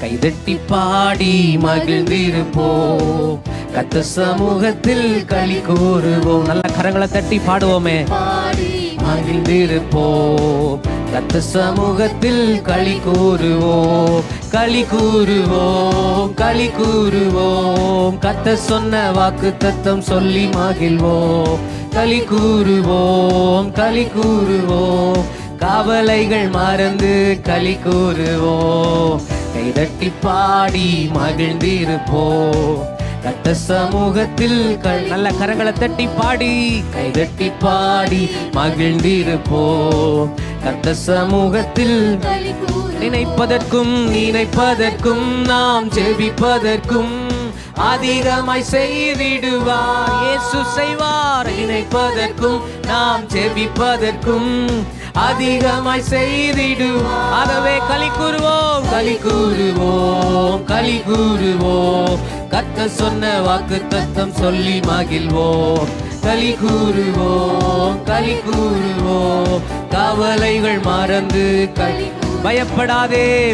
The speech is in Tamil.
கைதட்டி பாடி மகிழ்ந்திருப்போம். கர்த்தர் சமூகத்தில் களி கூறுவோம். நல்ல கரங்களை தட்டி பாடுவோமே. மகிழ்ந்திருப்போம். கர்த்தர் சமூகத்தில் களி கூறுவோம். களி கூறுவோம். களி கூறுவோம். கர்த்தர் சொன்ன வாக்கு தத்தம் சொல்லி மகிழ்வோம். களி கூறுவோம். களி கூறுவோம். கவலைகள் மறந்து களி கூறுவோம். கைதட்டி பாடி மகிழ்ந்திருப்போம். கர்த்தர் சமூகத்தில் நல்ல கரங்களை தட்டி பாடி கைதட்டி பாடி மகிழ்ந்திருப்போம். கர்த்தர் சமூகத்தில் நினைப்பதற்கும் நாம் ஜெபிப்பதற்கும் அதிகமாய் செய்திடுவார். இயேசு செய்வார். நினைப்பதற்கும் நாம் ஜெபிப்பதற்கும் அதிகமாய் செய்திடுவார். ஆகவே களி கூறுவோம். களி கூறுவோம். களி கூறுவோம். கர்த்தர் சொன்ன வாக்கு தத்தம் சொல்லி மகிழ்வோம். களி கூறுவோம். களி கூறுவோம். கவலைகள் மறந்து பயப்படாதே.